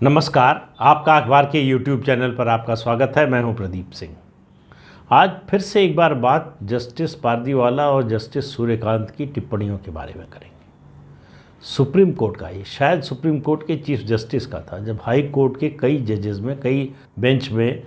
नमस्कार, आपका अखबार के YouTube चैनल पर आपका स्वागत है। मैं हूं प्रदीप सिंह। आज फिर से एक बार बात जस्टिस पारदीवाला और जस्टिस सूर्यकांत की टिप्पणियों के बारे में करेंगे। सुप्रीम कोर्ट का, ये शायद सुप्रीम कोर्ट के चीफ जस्टिस का था, जब हाई कोर्ट के कई जजेस में, कई बेंच में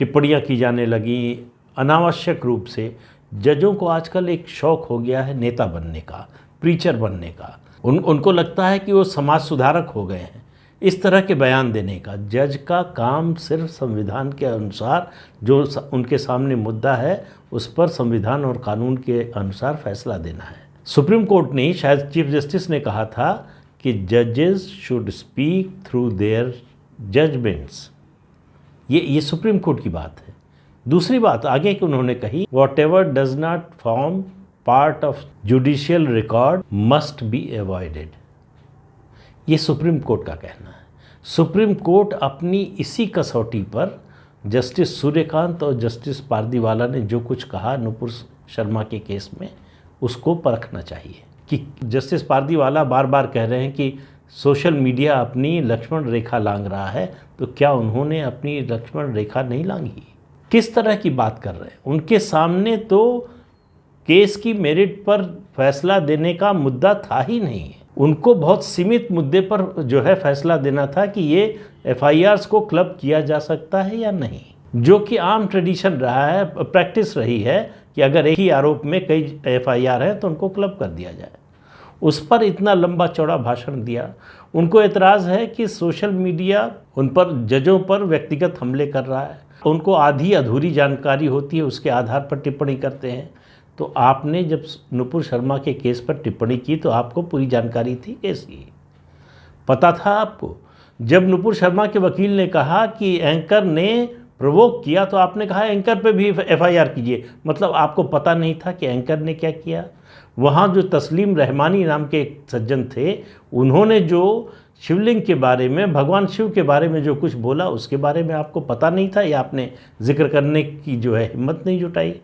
टिप्पणियाँ की जाने लगी। अनावश्यक रूप से जजों को आजकल एक शौक़ हो गया है नेता बनने का, प्रीचर बनने का। उनको लगता है कि वो समाज सुधारक हो गए हैं। इस तरह के बयान देने का, जज का काम सिर्फ संविधान के अनुसार जो उनके सामने मुद्दा है उस पर संविधान और कानून के अनुसार फैसला देना है। सुप्रीम कोर्ट ने, शायद चीफ जस्टिस ने कहा था कि जजेस should speak through their judgments. ये सुप्रीम कोर्ट की बात है। दूसरी बात आगे कि उन्होंने कही, whatever does not form part of judicial record must be avoided. ये सुप्रीम कोर्ट का कहना है। सुप्रीम कोर्ट अपनी इसी कसौटी पर जस्टिस सूर्यकांत और जस्टिस पारदीवाला ने जो कुछ कहा नुपुर शर्मा के केस में, उसको परखना चाहिए। कि जस्टिस पारदीवाला बार बार कह रहे हैं कि सोशल मीडिया अपनी लक्ष्मण रेखा लांघ रहा है, तो क्या उन्होंने अपनी लक्ष्मण रेखा नहीं लांघी? किस तरह की बात कर रहे हैं? उनके सामने तो केस की मेरिट पर फैसला देने का मुद्दा था ही नहीं। उनको बहुत सीमित मुद्दे पर जो है फैसला देना था कि ये एफआईआर्स को क्लब किया जा सकता है या नहीं, जो कि आम ट्रेडिशन रहा है, प्रैक्टिस रही है कि अगर एक ही आरोप में कई एफआईआर हैं तो उनको क्लब कर दिया जाए। उस पर इतना लंबा चौड़ा भाषण दिया। उनको एतराज़ है कि सोशल मीडिया उन पर, जजों पर व्यक्तिगत हमले कर रहा है। उनको आधी अधूरी जानकारी होती है, उसके आधार पर टिप्पणी करते हैं। तो आपने जब नुपुर शर्मा के केस पर टिप्पणी की तो आपको पूरी जानकारी थी केस की, पता था आपको। जब नुपुर शर्मा के वकील ने कहा कि एंकर ने प्रोवोक किया, तो आपने कहा एंकर पे भी एफआईआर कीजिए। मतलब आपको पता नहीं था कि एंकर ने क्या किया। वहाँ जो तस्लीम रहमानी नाम के एक सज्जन थे, उन्होंने जो शिवलिंग के बारे में, भगवान शिव के बारे में जो कुछ बोला, उसके बारे में आपको पता नहीं था, या आपने जिक्र करने की जो है हिम्मत नहीं जुटाई,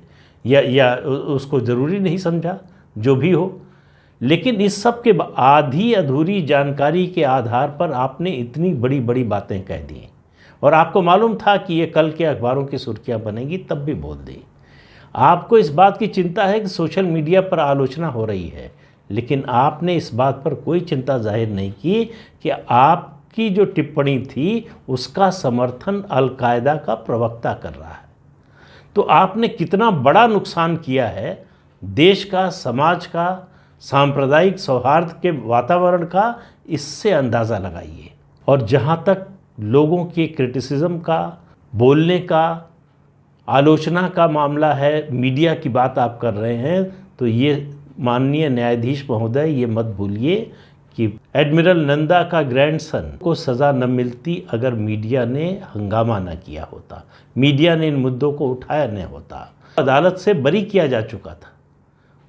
या उसको ज़रूरी नहीं समझा, जो भी हो। लेकिन इस सब के आधी अधूरी जानकारी के आधार पर आपने इतनी बड़ी बड़ी बातें कह दी, और आपको मालूम था कि ये कल के अखबारों की सुर्खियां बनेगी, तब भी बोल दी। आपको इस बात की चिंता है कि सोशल मीडिया पर आलोचना हो रही है, लेकिन आपने इस बात पर कोई चिंता जाहिर नहीं की कि आपकी जो टिप्पणी थी उसका समर्थन अलकायदा का प्रवक्ता कर रहा है। तो आपने कितना बड़ा नुकसान किया है देश का, समाज का, सांप्रदायिक सौहार्द के वातावरण का, इससे अंदाज़ा लगाइए। और जहाँ तक लोगों की क्रिटिसिज्म का, बोलने का, आलोचना का मामला है, मीडिया की बात आप कर रहे हैं, तो ये माननीय न्यायाधीश महोदय, ये मत भूलिए कि एडमिरल नंदा का ग्रैंडसन को सज़ा न मिलती अगर मीडिया ने हंगामा न किया होता, मीडिया ने इन मुद्दों को उठाया न होता। अदालत से बरी किया जा चुका था,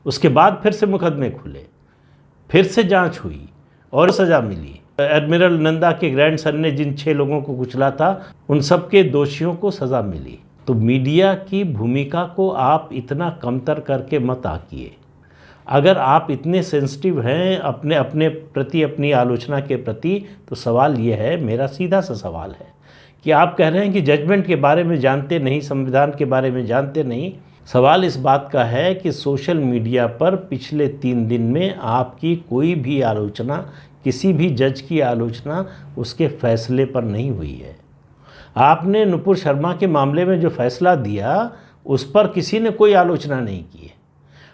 उसके बाद फिर से मुकदमे खुले, फिर से जांच हुई और सज़ा मिली। एडमिरल नंदा के ग्रैंडसन ने जिन 6 लोगों को कुचला था, उन सब के दोषियों को सज़ा मिली। तो मीडिया की भूमिका को आप इतना कमतर करके मत आंकिए। अगर आप इतने सेंसिटिव हैं अपने प्रति, अपनी आलोचना के प्रति, तो सवाल ये है, मेरा सीधा सा सवाल है कि आप कह रहे हैं कि जजमेंट के बारे में जानते नहीं, संविधान के बारे में जानते नहीं। सवाल इस बात का है कि सोशल मीडिया पर पिछले 3 दिन में आपकी कोई भी आलोचना, किसी भी जज की आलोचना उसके फैसले पर नहीं हुई है। आपने नुपुर शर्मा के मामले में जो फैसला दिया, उस पर किसी ने कोई आलोचना नहीं की है।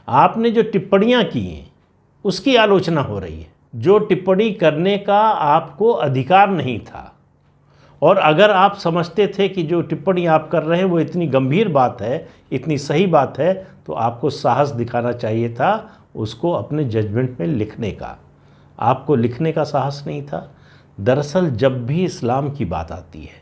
आपने जो टिप्पणियां की हैं उसकी आलोचना हो रही है, जो टिप्पणी करने का आपको अधिकार नहीं था। और अगर आप समझते थे कि जो टिप्पणी आप कर रहे हैं वो इतनी गंभीर बात है, इतनी सही बात है, तो आपको साहस दिखाना चाहिए था उसको अपने जजमेंट में लिखने का। आपको लिखने का साहस नहीं था। दरअसल जब भी इस्लाम की बात आती है,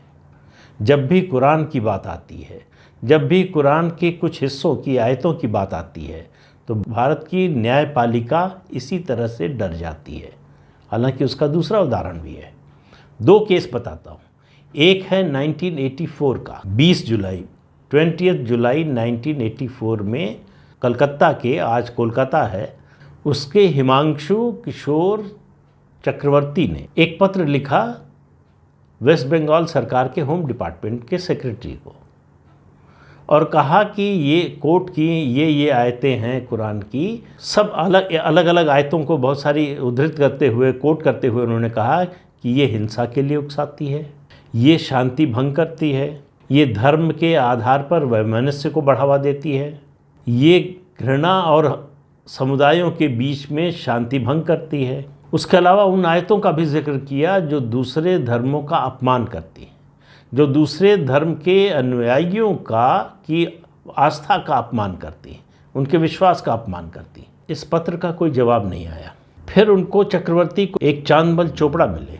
जब भी कुरान की बात आती है, जब भी कुरान के कुछ हिस्सों की, आयतों की बात आती है, तो भारत की न्यायपालिका इसी तरह से डर जाती है। हालांकि उसका दूसरा उदाहरण भी है। 2 केस बताता हूँ। एक है 1984 का, 20 जुलाई 1984 में कलकत्ता के, आज कोलकाता है, उसके हिमांशु किशोर चक्रवर्ती ने एक पत्र लिखा वेस्ट बंगाल सरकार के होम डिपार्टमेंट के सेक्रेटरी को और कहा कि ये कोर्ट की ये आयतें हैं कुरान की, सब अलग अलग आयतों को बहुत सारी उद्धृत करते हुए, कोट करते हुए उन्होंने कहा कि ये हिंसा के लिए उकसाती है, ये शांति भंग करती है, ये धर्म के आधार पर वैमनस्य को बढ़ावा देती है, ये घृणा और समुदायों के बीच में शांति भंग करती है। उसके अलावा उन आयतों का भी जिक्र किया जो दूसरे धर्मों का अपमान करती हैं, जो दूसरे धर्म के अनुयायियों की आस्था का अपमान करती हैं, उनके विश्वास का अपमान करती हैं। इस पत्र का कोई जवाब नहीं आया। फिर उनको चक्रवर्ती को एक चांदबल चोपड़ा मिले,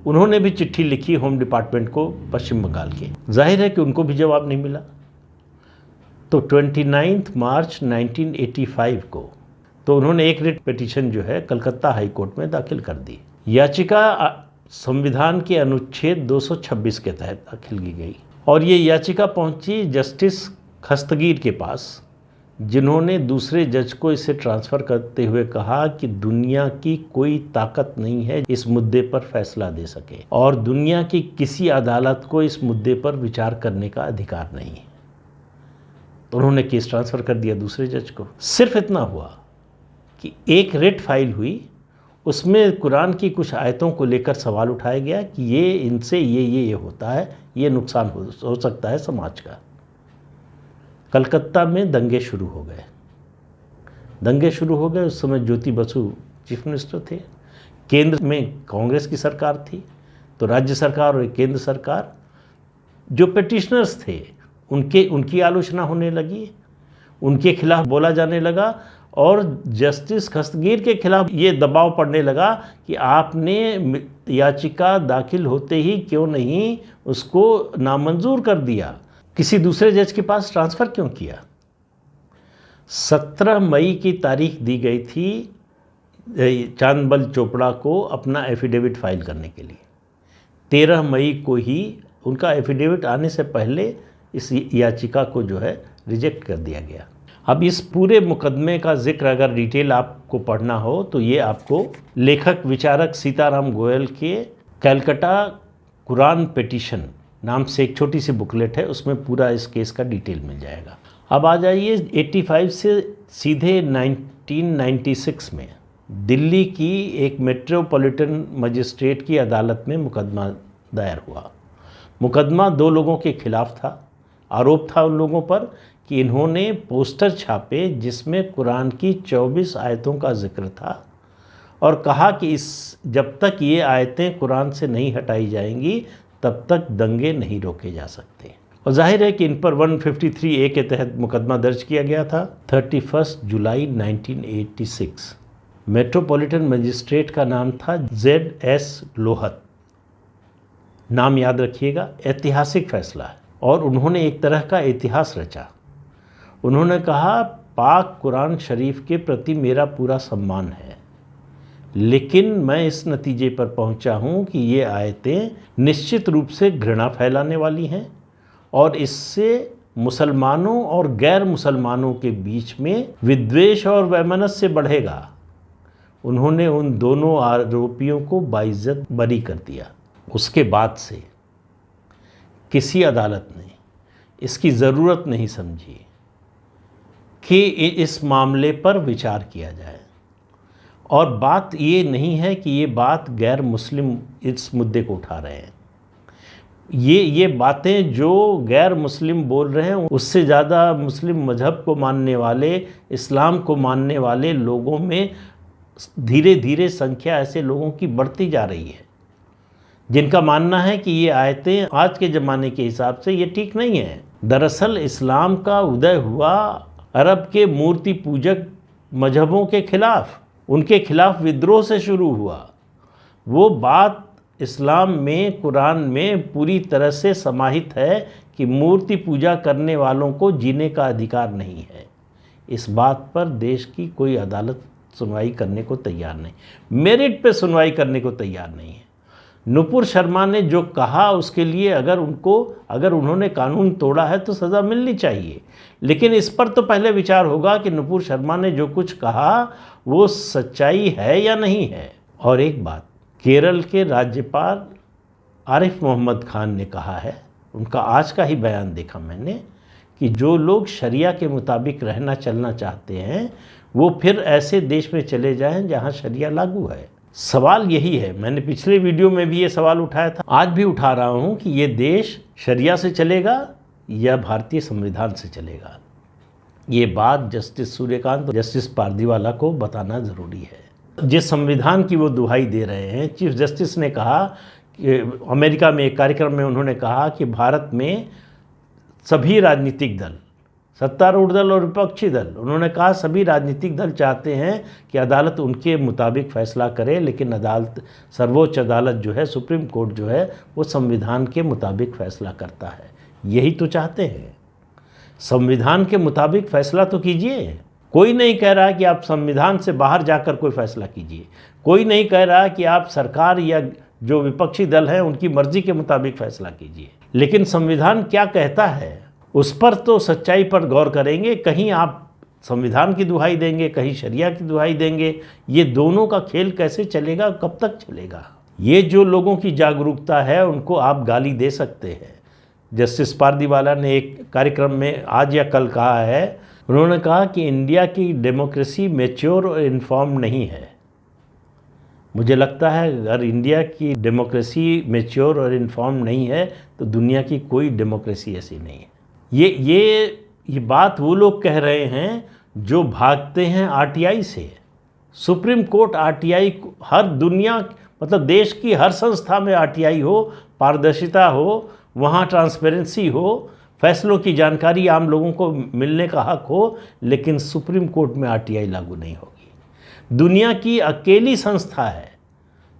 उन्होंने भी चिट्ठी लिखी होम डिपार्टमेंट को पश्चिम बंगाल के। जाहिर है कि उनको भी जवाब नहीं मिला। तो 29 मार्च 1985 को तो उन्होंने एक रिट पिटीशन जो है कलकत्ता हाई कोर्ट में दाखिल कर दी। याचिका संविधान के अनुच्छेद 226 के तहत दाखिल की गई और ये याचिका पहुंची जस्टिस खस्तगीर के पास, जिन्होंने दूसरे जज को इसे ट्रांसफ़र करते हुए कहा कि दुनिया की कोई ताकत नहीं है इस मुद्दे पर फैसला दे सके और दुनिया की किसी अदालत को इस मुद्दे पर विचार करने का अधिकार नहीं है। तो उन्होंने केस ट्रांसफ़र कर दिया दूसरे जज को। सिर्फ इतना हुआ कि एक रिट फाइल हुई, उसमें कुरान की कुछ आयतों को लेकर सवाल उठाया गया कि ये इनसे ये होता है, ये नुकसान हो सकता है समाज का। कलकत्ता में दंगे शुरू हो गए। उस समय ज्योति बसु चीफ मिनिस्टर थे, केंद्र में कांग्रेस की सरकार थी, तो राज्य सरकार और केंद्र सरकार, जो पिटिशनर्स थे उनकी आलोचना होने लगी, उनके खिलाफ बोला जाने लगा और जस्टिस खस्तगीर के खिलाफ ये दबाव पड़ने लगा कि आपने याचिका दाखिल होते ही क्यों नहीं उसको नामंजूर कर दिया, किसी दूसरे जज के पास ट्रांसफ़र क्यों किया। 17 मई की तारीख दी गई थी चांदबल चोपड़ा को अपना एफिडेविट फाइल करने के लिए। 13 मई को ही उनका एफिडेविट आने से पहले इस याचिका को जो है रिजेक्ट कर दिया गया। अब इस पूरे मुकदमे का जिक्र अगर डिटेल आपको पढ़ना हो तो ये आपको लेखक विचारक सीताराम गोयल के कैलकाटा कुरान पिटीशन नाम से एक छोटी सी बुकलेट है, उसमें पूरा इस केस का डिटेल मिल जाएगा। अब आ जाइए 85 से सीधे 1996 में दिल्ली की एक मेट्रोपॉलिटन मजिस्ट्रेट की अदालत में मुकदमा दायर हुआ। मुकदमा 2 लोगों के खिलाफ था। आरोप था उन लोगों पर कि इन्होंने पोस्टर छापे जिसमें कुरान की 24 आयतों का जिक्र था और कहा कि जब तक ये आयतें कुरान से नहीं हटाई जाएंगी तब तक दंगे नहीं रोके जा सकते। और जाहिर है कि इन पर 153A के तहत मुकदमा दर्ज किया गया था। 31 जुलाई 1986 मेट्रोपॉलिटन मजिस्ट्रेट का नाम था Z.S. लोहत। नाम याद रखिएगा, ऐतिहासिक फैसला है और उन्होंने एक तरह का इतिहास रचा। उन्होंने कहा पाक कुरान शरीफ के प्रति मेरा पूरा सम्मान है, लेकिन मैं इस नतीजे पर पहुंचा हूं कि ये आयतें निश्चित रूप से घृणा फैलाने वाली हैं और इससे मुसलमानों और गैर मुसलमानों के बीच में विद्वेष और वैमनस्य बढ़ेगा। उन्होंने उन दोनों आरोपियों को बाइज्जत बरी कर दिया। उसके बाद से किसी अदालत ने इसकी ज़रूरत नहीं समझी कि इस मामले पर विचार किया जाए। और बात ये नहीं है कि ये बात गैर मुस्लिम इस मुद्दे को उठा रहे हैं। ये बातें जो गैर मुस्लिम बोल रहे हैं उससे ज़्यादा मुस्लिम मज़हब को मानने वाले, इस्लाम को मानने वाले लोगों में धीरे धीरे संख्या ऐसे लोगों की बढ़ती जा रही है जिनका मानना है कि ये आयतें आज के ज़माने के हिसाब से ये ठीक नहीं है। दरअसल इस्लाम का उदय हुआ अरब के मूर्ति पूजक मजहबों के खिलाफ, उनके खिलाफ विद्रोह से शुरू हुआ। वो बात इस्लाम में, कुरान में पूरी तरह से समाहित है कि मूर्ति पूजा करने वालों को जीने का अधिकार नहीं है। इस बात पर देश की कोई अदालत सुनवाई करने को तैयार नहीं, मेरिट पे सुनवाई करने को तैयार नहीं है। नुपुर शर्मा ने जो कहा उसके लिए अगर उन्होंने कानून तोड़ा है तो सज़ा मिलनी चाहिए, लेकिन इस पर तो पहले विचार होगा कि नुपुर शर्मा ने जो कुछ कहा वो सच्चाई है या नहीं है। और एक बात, केरल के राज्यपाल आरिफ मोहम्मद खान ने कहा है, उनका आज का ही बयान देखा मैंने, कि जो लोग शरिया के मुताबिक रहना चलना चाहते हैं वो फिर ऐसे देश में चले जाएं जहां शरिया लागू है। सवाल यही है, मैंने पिछले वीडियो में भी ये सवाल उठाया था, आज भी उठा रहा हूं कि ये देश शरिया से चलेगा या भारतीय संविधान से चलेगा। ये बात जस्टिस सूर्यकांत और जस्टिस पारदीवाला को बताना ज़रूरी है। जिस संविधान की वो दुहाई दे रहे हैं, चीफ जस्टिस ने कहा कि अमेरिका में एक कार्यक्रम में उन्होंने कहा कि भारत में सभी राजनीतिक दल, सत्तारूढ़ दल और विपक्षी दल, उन्होंने कहा सभी राजनीतिक दल चाहते हैं कि अदालत उनके मुताबिक फैसला करे, लेकिन अदालत, सर्वोच्च अदालत जो है, सुप्रीम कोर्ट जो है, वो संविधान के मुताबिक फैसला करता है। यही तो चाहते हैं, संविधान के मुताबिक फैसला तो कीजिए। कोई नहीं कह रहा कि आप संविधान से बाहर जाकर कोई फैसला कीजिए, कोई नहीं कह रहा कि आप सरकार या जो विपक्षी दल हैं उनकी मर्जी के मुताबिक फैसला कीजिए, लेकिन संविधान क्या कहता है उस पर तो सच्चाई पर गौर करेंगे। कहीं आप संविधान की दुहाई देंगे, कहीं शरिया की दुहाई देंगे, ये दोनों का खेल कैसे चलेगा, कब तक चलेगा? ये जो लोगों की जागरूकता है उनको आप गाली दे सकते हैं। जस्टिस पारदीवाला ने एक कार्यक्रम में आज या कल कहा है, उन्होंने कहा कि इंडिया की डेमोक्रेसी मैच्योर और इन्फॉर्म नहीं है। मुझे लगता है अगर इंडिया की डेमोक्रेसी मैच्योर और इन्फॉर्म नहीं है तो दुनिया की कोई डेमोक्रेसी ऐसी नहीं है। ये बात वो लोग कह रहे हैं जो भागते हैं आरटीआई से। सुप्रीम कोर्ट आरटीआई, हर दुनिया, मतलब देश की हर संस्था में आरटीआई हो, पारदर्शिता हो, वहाँ ट्रांसपेरेंसी हो, फैसलों की जानकारी आम लोगों को मिलने का हक हो, लेकिन सुप्रीम कोर्ट में आरटीआई लागू नहीं होगी। दुनिया की अकेली संस्था है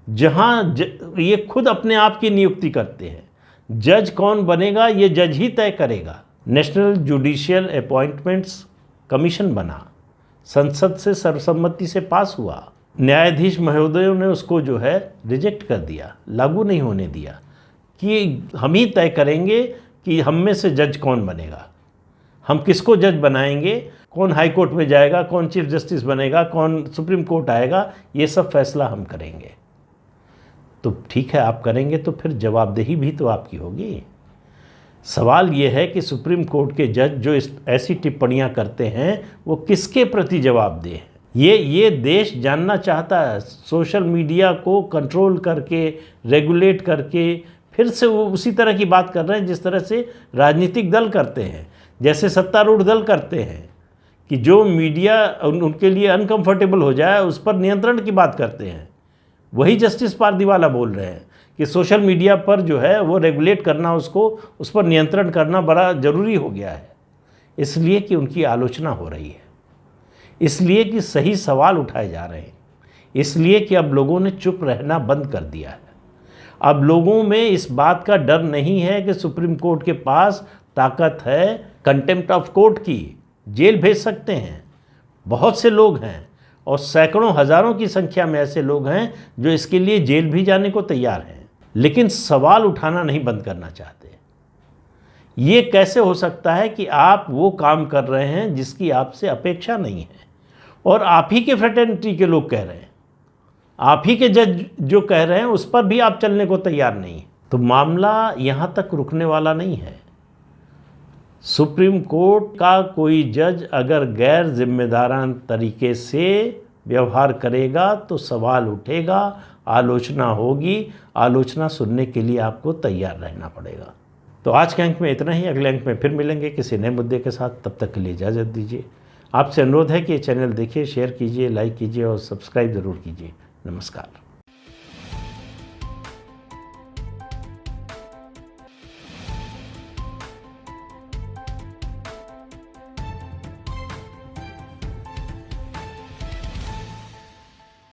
जहाँ ये खुद अपने आप की नियुक्ति करते हैं। जज कौन बनेगा ये जज ही तय करेगा। नेशनल जुडिशियल अपॉइंटमेंट्स कमीशन बना, संसद से सर्वसम्मति से पास हुआ, न्यायाधीश महोदयों ने उसको जो है रिजेक्ट कर दिया, लागू नहीं होने दिया कि हम ही तय करेंगे कि हम में से जज कौन बनेगा, हम किसको जज बनाएंगे, कौन हाई कोर्ट में जाएगा, कौन चीफ जस्टिस बनेगा, कौन सुप्रीम कोर्ट आएगा, ये सब फैसला हम करेंगे। तो ठीक है, आप करेंगे तो फिर जवाबदेही भी तो आपकी होगी। सवाल ये है कि सुप्रीम कोर्ट के जज जो ऐसी टिप्पणियां करते हैं वो किसके प्रति जवाबदेह हैं? ये देश जानना चाहता है। सोशल मीडिया को कंट्रोल करके, रेगुलेट करके फिर से वो उसी तरह की बात कर रहे हैं जिस तरह से राजनीतिक दल करते हैं, जैसे सत्तारूढ़ दल करते हैं, कि जो मीडिया उनके लिए अनकंफर्टेबल हो जाए उस पर नियंत्रण की बात करते हैं। वही जस्टिस पारदीवाला बोल रहे हैं कि सोशल मीडिया पर जो है वो रेगुलेट करना, उसको उस पर नियंत्रण करना बड़ा ज़रूरी हो गया है, इसलिए कि उनकी आलोचना हो रही है, इसलिए कि सही सवाल उठाए जा रहे हैं, इसलिए कि अब लोगों ने चुप रहना बंद कर दिया है। अब लोगों में इस बात का डर नहीं है कि सुप्रीम कोर्ट के पास ताकत है कंटेम्प्ट ऑफ कोर्ट की, जेल भेज सकते हैं। बहुत से लोग हैं और सैकड़ों हज़ारों की संख्या में ऐसे लोग हैं जो इसके लिए जेल भी जाने को तैयार हैं, लेकिन सवाल उठाना नहीं बंद करना चाहते। ये कैसे हो सकता है कि आप वो काम कर रहे हैं जिसकी आपसे अपेक्षा नहीं है और आप ही के फ्रेटर्निटी के लोग कह रहे हैं, आप ही के जज जो कह रहे हैं उस पर भी आप चलने को तैयार नहीं। तो मामला यहाँ तक रुकने वाला नहीं है। सुप्रीम कोर्ट का कोई जज अगर गैर जिम्मेदारान तरीके से व्यवहार करेगा तो सवाल उठेगा, आलोचना होगी, आलोचना सुनने के लिए आपको तैयार रहना पड़ेगा। तो आज के अंक में इतना ही, अगले अंक में फिर मिलेंगे किसी नए मुद्दे के साथ। तब तक के लिए इजाज़त दीजिए। आपसे अनुरोध है कि ये चैनल देखिए, शेयर कीजिए, लाइक कीजिए और सब्सक्राइब ज़रूर कीजिए। नमस्कार।